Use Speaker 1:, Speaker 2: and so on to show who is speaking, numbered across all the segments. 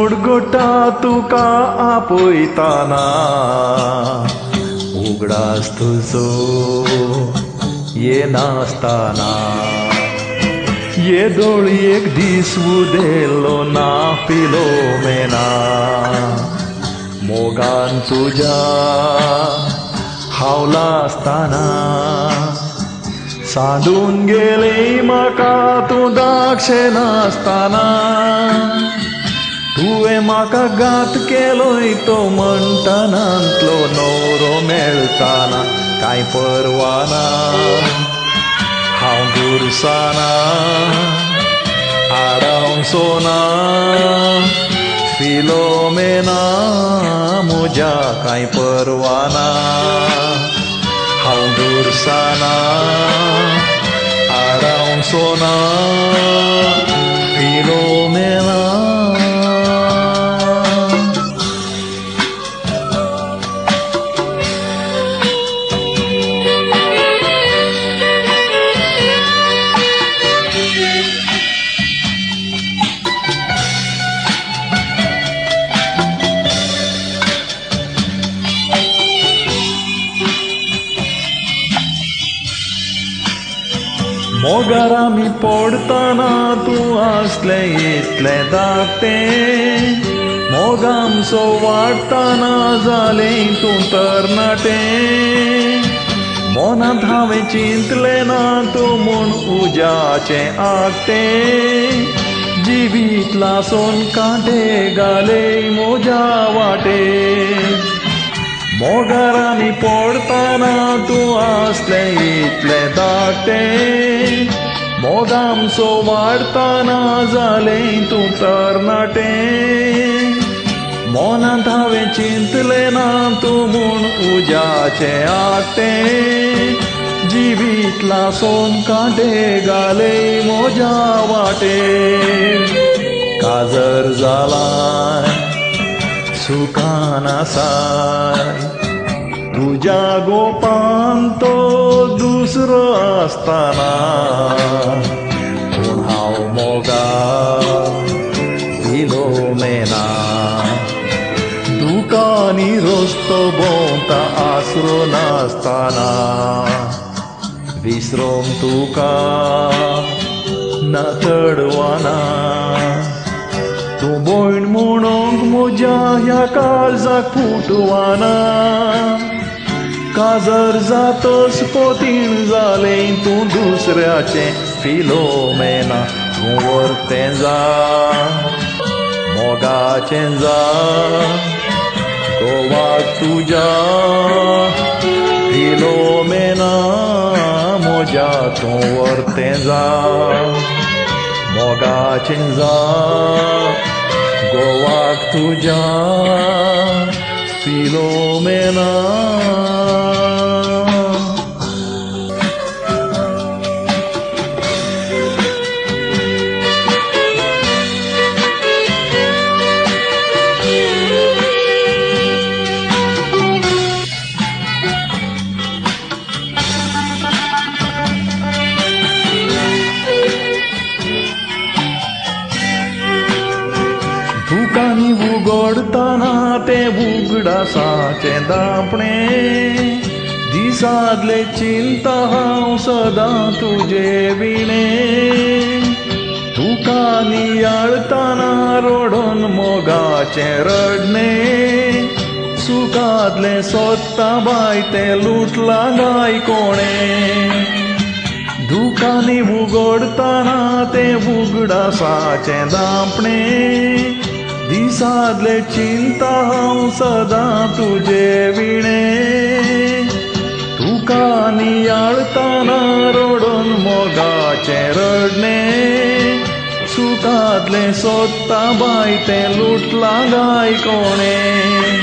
Speaker 1: गुडगुटा तुका आपयताना उगडास तुजो येनासतना ये दोळयेक दीस उदेलो ना फिलोमेना मोगान तुज्या हावला आसतना सांडून गेली म्हाका तूं धाकशें नासतना तुवें म्हाका घात केलोय तो म्हणटनांतलो नवरो मेळटाना कांय परवाना हांव दुरसाना आडावंक सोना फिलोमेना म्हज्या कांय परवाना हांव दुरसाना आडावंक सोना फिलोमेना मोगार आमी पडटना तूं आसलें इतलें धाकटें मोगामचो वाडटना जालें तूं तरणाटें मनांत हांवें चिंतलें ना तूं म्हूण उज्याचें आकटें जिवीत लासोन कांटे घाले म्हज्या वाटेर मोगार आमी पडटना तूं आसलें इतलें धाकटें मोगामचो वाडटना जालें तूं तरणाटें मनांत हांवें चिंतलें ना तूं म्हूण उज्याचें आकटें जिवीत लासोन कांटे घाले म्हज्या वाटेर काजर जालां सुखान आसाय तुज्या गोपान तो दुसरो आसतना पूण हांव मोगाळ फिलोमेना दुखांनी रस्तो भोंवता आसरो नासतना विसरोंक तुका ना चडवाना तूं भयण म्हणूंक म्हज्या ह्या काळजाक फुटवाना काजर जातच पोतीन जालें तूं दुसऱ्याचें फिलोमेना तूं वर्तें जा मोगाचें जा गोवाक तुज्या फिलोमेना म्हज्या तूं वर्तें जा मोगाचें जा गोवाक तुज्या फिलोमेना दुखांनी उगडटना तें उगडासाचें दापणें दिसांतले चिंता हांव सदां तुजे विणें तुका नियाळटना रडोन मोगाचें रडणें सुखांतलें सोदता बाय तें लुटलां गाय कोणें दुखांनी उगडटना तें उगडासाचें दापणें दिसांतले चिंता हांव सदां तुजे विणें तुका नियाळटना रडोन मोगाचें रडणें सुखांतलें सोदता बाय तें लुटलां गाय कोणें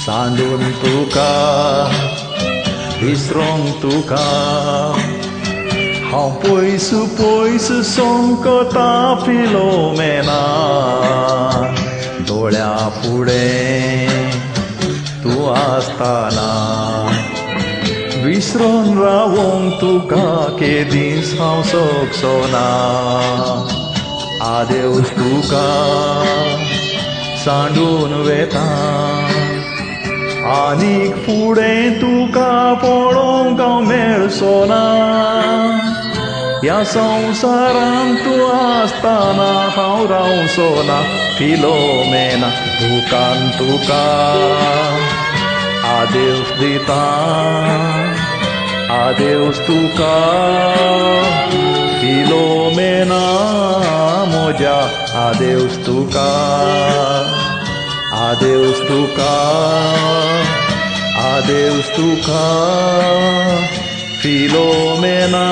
Speaker 1: सांडून तुका विसरोंक तुका हांव पयस पयस सोंकता फिलोमेना दोळ्या फुडें तूं आसतना विसरोन रावोंक तुका केदीस हांव सोगसोना आदेवस तुका सांडून वेता आनीक फुडें तुका पळोवंक हांव मेळचो ना ह्या संवसारांत तूं आसतना हांव रावचो ना फिलोमेना दुकान तुका adeus दिता adeus तुका फिलोमेना म्हज्या adeus तुका adeus तुका adeus तुका फिलोमेना